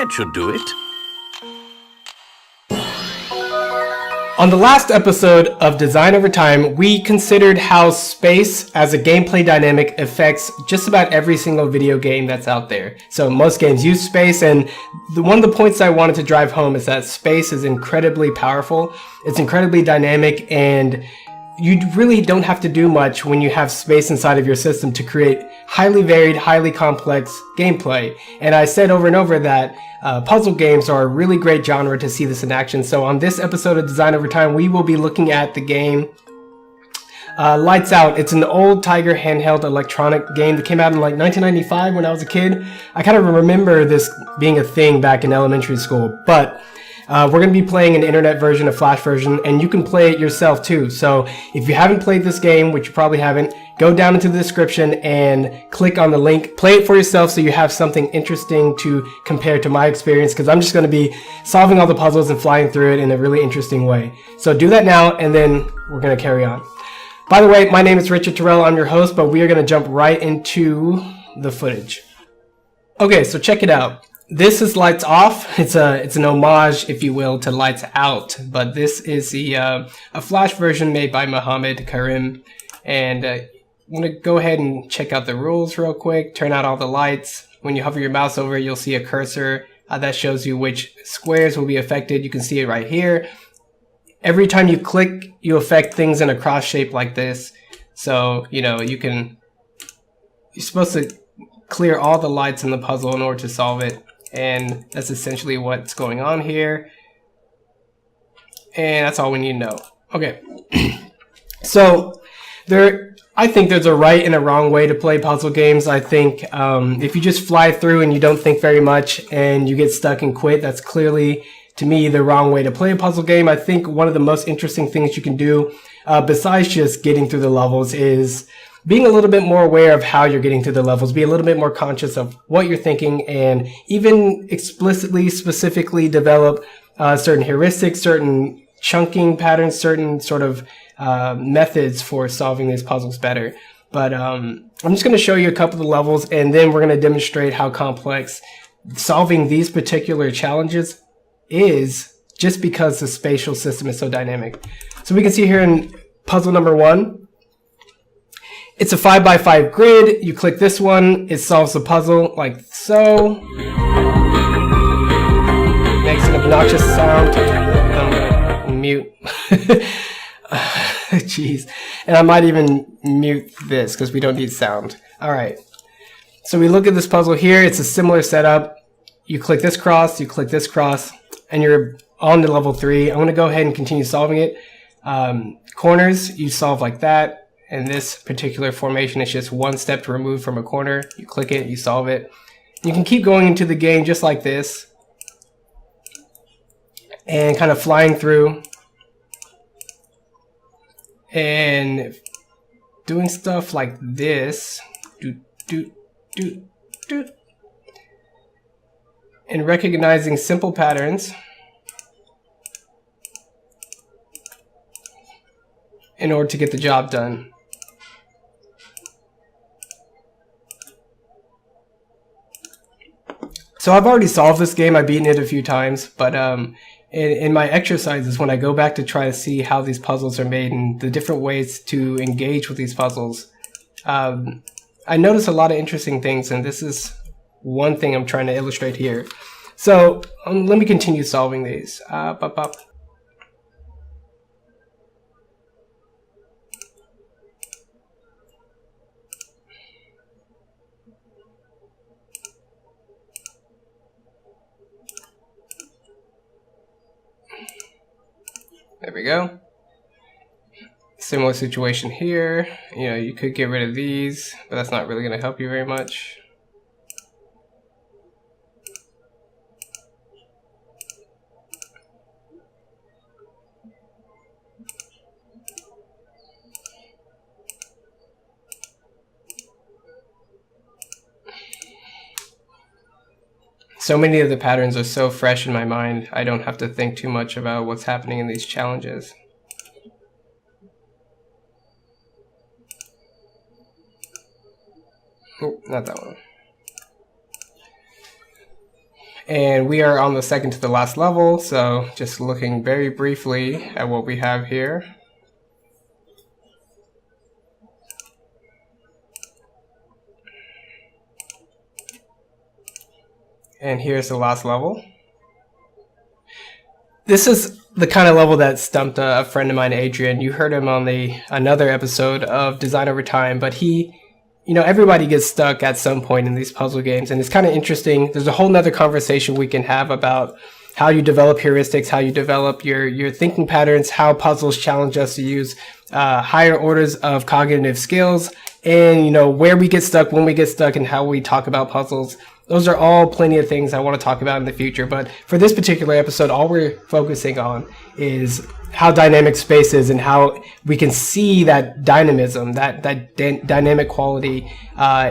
That should do it. On the last episode of Design Over Time, we considered how space as a gameplay dynamic affects just about every single video game that's out there. So most games use space, and one of the points I wanted to drive home is that space is incredibly powerful. It's incredibly dynamic, and you really don't have to do much when you have space inside of your system to create highly varied, highly complex gameplay. And I said over and over that puzzle games are a really great genre to see this in action. So on this episode of Design Over Time, we will be looking at the game Lights Out. It's an old Tiger handheld electronic game that came out in like 1995 when I was a kid. I kind of remember this being a thing back in elementary school, but we're going to be playing an internet version, a flash version, and you can play it yourself too. So if you haven't played this game, which you probably haven't, go down into the description and click on the link. Play it for yourself so you have something interesting to compare to my experience, because I'm just going to be solving all the puzzles and flying through it in a really interesting way. So do that now, and then we're going to carry on. By the way, my name is Richard Terrell. I'm your host, but we are going to jump right into the footage. Okay, so check it out. This is Lights Off. It's an homage, if you will, to Lights Out, but this is a flash version made by Mohammed Karim. And I'm going to go ahead and check out the rules real quick. Turn out all the lights. When you hover your mouse over it, you'll see a cursor that shows you which squares will be affected. You can see it right here. Every time you click, you affect things in a cross shape like this. So, you're supposed to clear all the lights in the puzzle in order to solve it. And that's essentially what's going on here. And that's all we need to know. Okay. So I think there's a right and a wrong way to play puzzle games. I think if you just fly through and you don't think very much and you get stuck and quit, that's clearly, to me, the wrong way to play a puzzle game. I think one of the most interesting things you can do, besides just getting through the levels, is being a little bit more aware of how you're getting through the levels, be a little bit more conscious of what you're thinking, and even explicitly, specifically develop certain heuristics, certain chunking patterns, certain sort of methods for solving these puzzles better. But I'm just going to show you a couple of levels, and then we're going to demonstrate how complex solving these particular challenges is, just because the spatial system is so dynamic. So we can see here in puzzle number 1, it's a 5x5 grid. You click this one, it solves the puzzle like so. Makes an obnoxious sound. I'm gonna mute. Jeez. And I might even mute this because we don't need sound. All right. So we look at this puzzle here. It's a similar setup. You click this cross, you click this cross, and you're on to level 3. I'm going to go ahead and continue solving it. Corners, you solve like that. And this particular formation is just one step removed from a corner. You click it, you solve it. You can keep going into the game just like this and kind of flying through and doing stuff like this. And recognizing simple patterns in order to get the job done. So I've already solved this game. I've beaten it a few times, but in my exercises, when I go back to try to see how these puzzles are made and the different ways to engage with these puzzles, I notice a lot of interesting things, and this is one thing I'm trying to illustrate here. So let me continue solving these. There we go. Similar situation here. You could get rid of these, but that's not really going to help you very much. So many of the patterns are so fresh in my mind, I don't have to think too much about what's happening in these challenges. Oh, not that one. And we are on the second to the last level, so just looking very briefly at what we have here. And here's the last level. This is the kind of level that stumped a friend of mine, Adrian. You heard him on another episode of Design Over Time, but everybody gets stuck at some point in these puzzle games, and it's kind of interesting. There's a whole nother conversation we can have about how you develop heuristics, how you develop your thinking patterns, how puzzles challenge us to use higher orders of cognitive skills, and where we get stuck, when we get stuck, and how we talk about puzzles. Those are all plenty of things I want to talk about in the future. But for this particular episode, all we're focusing on is how dynamic space is and how we can see that dynamism, that dynamic quality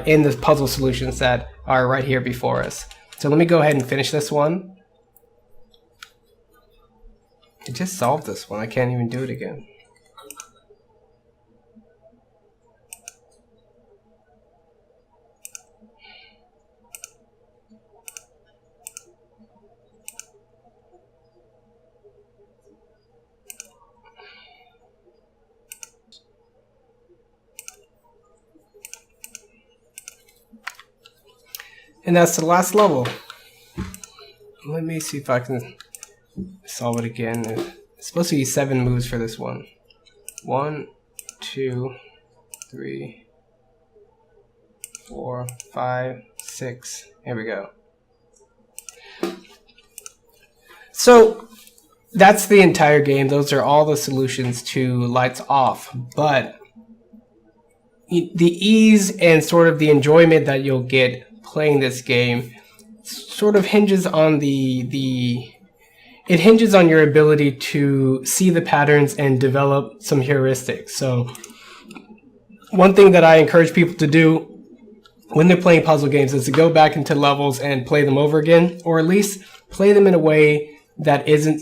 in the puzzle solutions that are right here before us. So let me go ahead and finish this one. I just solved this one. I can't even do it again. And that's the last level. Let me see if I can solve it again. It's supposed to be 7 moves for this one. 1, 2, 3, 4, 5, 6. Here we go. So that's the entire game. Those are all the solutions to Lights Off. But the ease and sort of the enjoyment that you'll get playing this game sort of hinges on it hinges on your ability to see the patterns and develop some heuristics. So one thing that I encourage people to do when they're playing puzzle games is to go back into levels and play them over again, or at least play them in a way that isn't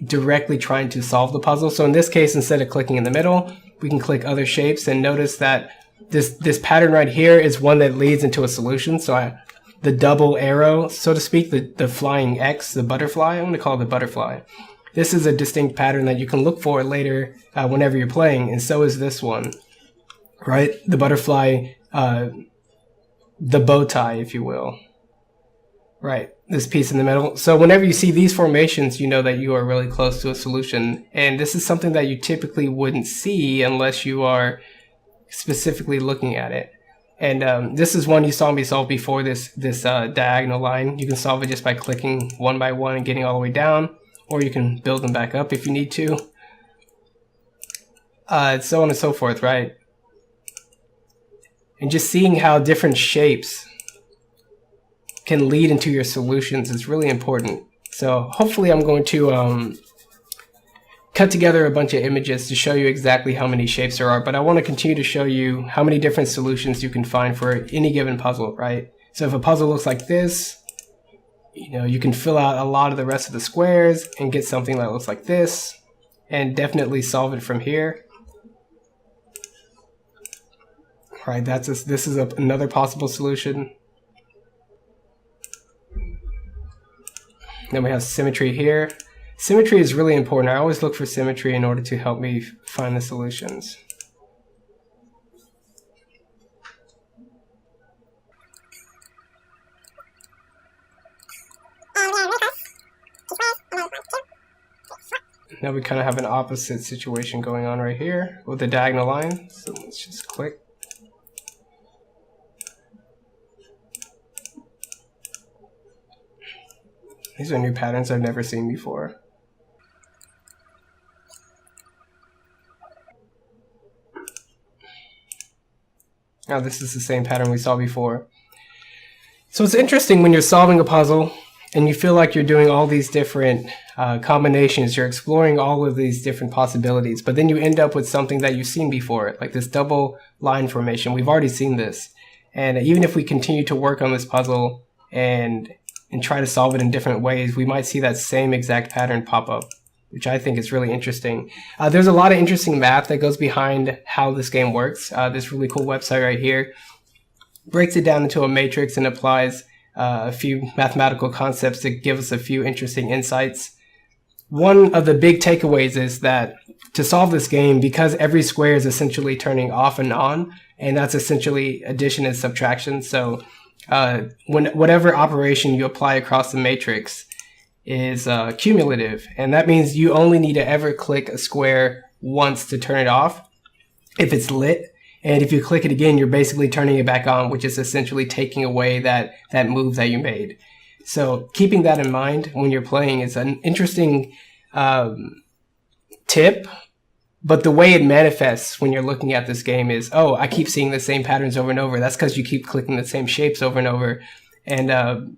directly trying to solve the puzzle. So in this case, instead of clicking in the middle, we can click other shapes and notice that this pattern right here is one that leads into a solution. So the double arrow, so to speak, the flying X, the butterfly, I'm going to call it the butterfly. This is a distinct pattern that you can look for later whenever you're playing, and so is this one, right? The butterfly, the bow tie, if you will. Right, this piece in the middle. So whenever you see these formations, you know that you are really close to a solution. And this is something that you typically wouldn't see unless you are specifically looking at it. And this is one you saw me solve before, this diagonal line. You can solve it just by clicking one by one and getting all the way down, or you can build them back up if you need to. So on and so forth, right? And just seeing how different shapes can lead into your solutions is really important. So hopefully I'm going to cut together a bunch of images to show you exactly how many shapes there are, but I want to continue to show you how many different solutions you can find for any given puzzle, right? So if a puzzle looks like this, you can fill out a lot of the rest of the squares and get something that looks like this, and definitely solve it from here. Right, this is another possible solution. Then we have symmetry here. Symmetry is really important. I always look for symmetry in order to help me find the solutions. Now we kind of have an opposite situation going on right here with the diagonal line. So let's just click. These are new patterns I've never seen before. Now this is the same pattern we saw before. So it's interesting when you're solving a puzzle and you feel like you're doing all these different combinations, you're exploring all of these different possibilities, but then you end up with something that you've seen before, like this double line formation. We've already seen this. And even if we continue to work on this puzzle and try to solve it in different ways, we might see that same exact pattern pop up, which I think is really interesting. There's a lot of interesting math that goes behind how this game works. This really cool website right here breaks it down into a matrix and applies a few mathematical concepts to give us a few interesting insights. One of the big takeaways is that to solve this game, because every square is essentially turning off and on, and that's essentially addition and subtraction. So whatever operation you apply across the matrix is cumulative, and that means you only need to ever click a square once to turn it off if it's lit, and if you click it again, you're basically turning it back on, which is essentially taking away that move that you made. So keeping that in mind when you're playing is an interesting tip, but the way it manifests when you're looking at this game is, oh, I keep seeing the same patterns over and over. That's because you keep clicking the same shapes over and over. And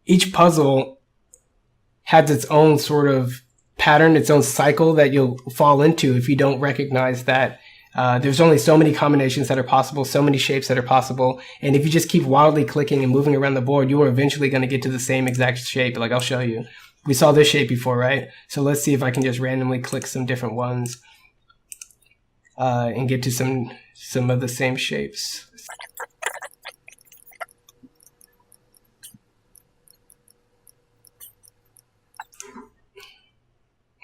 each puzzle has its own sort of pattern, its own cycle that you'll fall into if you don't recognize that there's only so many combinations that are possible, so many shapes that are possible. And if you just keep wildly clicking and moving around the board, you are eventually going to get to the same exact shape. Like I'll show you. We saw this shape before, right? So let's see if I can just randomly click some different ones and get to some of the same shapes.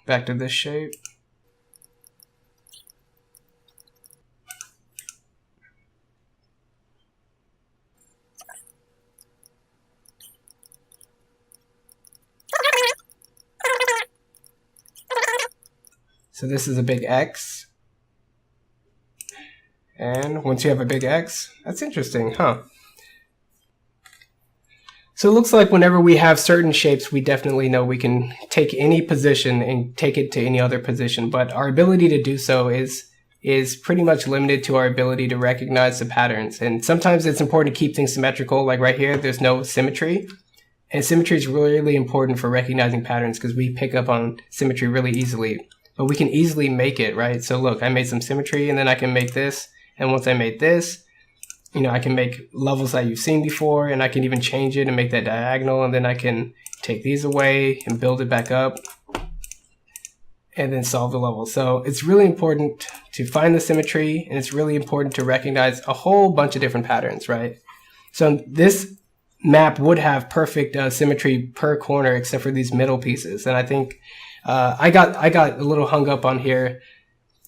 Back to this shape. So this is a big X. And once you have a big X, that's interesting, huh? So it looks like whenever we have certain shapes, we definitely know we can take any position and take it to any other position. But our ability to do so is pretty much limited to our ability to recognize the patterns. And sometimes it's important to keep things symmetrical. Like right here, there's no symmetry. And symmetry is really important for recognizing patterns because we pick up on symmetry really easily. But we can easily make it, right? So look, I made some symmetry and then I can make this. And once I made this, you know, I can make levels that you've seen before, and I can even change it and make that diagonal, and then I can take these away and build it back up and then solve the level. So it's really important to find the symmetry, and it's really important to recognize a whole bunch of different patterns, right? So this map would have perfect symmetry per corner except for these middle pieces. And I think I got a little hung up on here.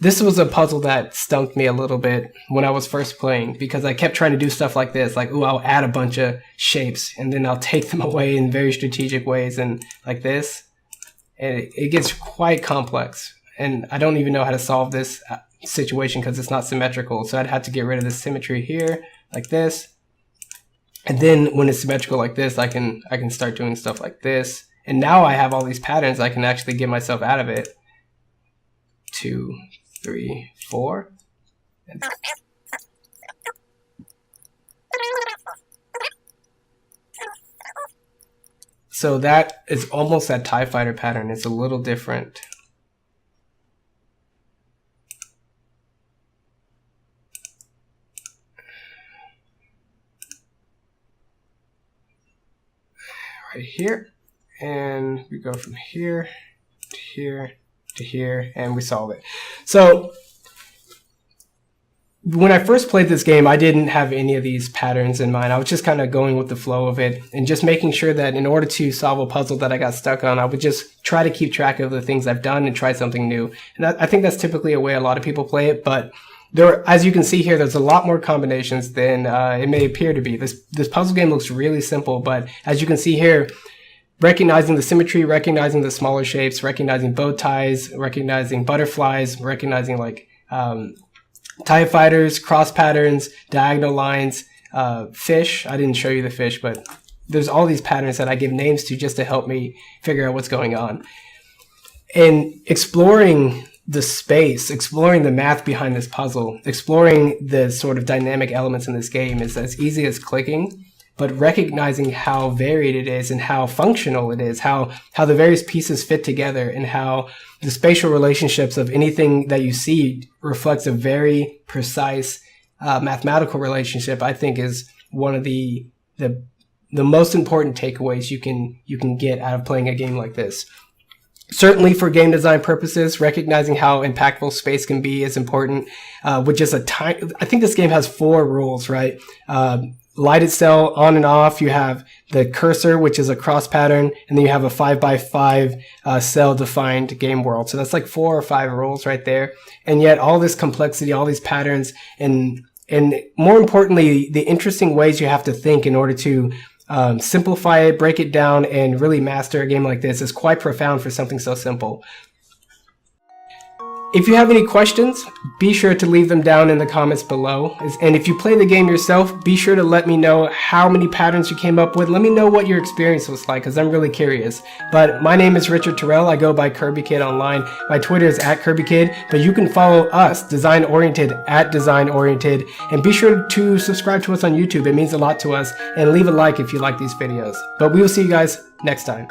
This was a puzzle that stumped me a little bit when I was first playing because I kept trying to do stuff like this, like, ooh, I'll add a bunch of shapes and then I'll take them away in very strategic ways and like this. And it gets quite complex. And I don't even know how to solve this situation because it's not symmetrical. So I'd have to get rid of the symmetry here, like this. And then when it's symmetrical like this, I can start doing stuff like this. And now I have all these patterns, I can actually get myself out of it. 2, 3, 4. So that is almost that TIE Fighter pattern. It's a little different. Right here. And we go from here to here to here, and we solve it. So when I first played this game, I didn't have any of these patterns in mind. I was just kind of going with the flow of it and just making sure that in order to solve a puzzle that I got stuck on, I would just try to keep track of the things I've done and try something new. And I think that's typically a way a lot of people play it, but there, as you can see here, there's a lot more combinations than it may appear to be. This puzzle game looks really simple, but as you can see here, recognizing the symmetry, recognizing the smaller shapes, recognizing bow ties, recognizing butterflies, recognizing like TIE fighters, cross patterns, diagonal lines, fish. I didn't show you the fish, but there's all these patterns that I give names to just to help me figure out what's going on. And exploring the space, exploring the math behind this puzzle, exploring the sort of dynamic elements in this game is as easy as clicking. But recognizing how varied it is and how functional it is, how the various pieces fit together and how the spatial relationships of anything that you see reflects a very precise mathematical relationship, I think is one of the most important takeaways you can get out of playing a game like this. Certainly for game design purposes, recognizing how impactful space can be is important. With just I think this game has 4 rules, right? lighted cell on and off. You have the cursor, which is a cross pattern, and then you have a 5x5 cell defined game world. So that's like 4 or 5 roles right there. And yet all this complexity, all these patterns, and more importantly, the interesting ways you have to think in order to simplify it, break it down, and really master a game like this is quite profound for something so simple. If you have any questions, be sure to leave them down in the comments below. And if you play the game yourself, be sure to let me know how many patterns you came up with. Let me know what your experience was like, because I'm really curious. But my name is Richard Terrell. I go by Kirby Kid online. My Twitter is @KirbyKid, but you can follow us, Design Oriented, @DesignOriented. And be sure to subscribe to us on YouTube. It means a lot to us. And leave a like if you like these videos. But we will see you guys next time.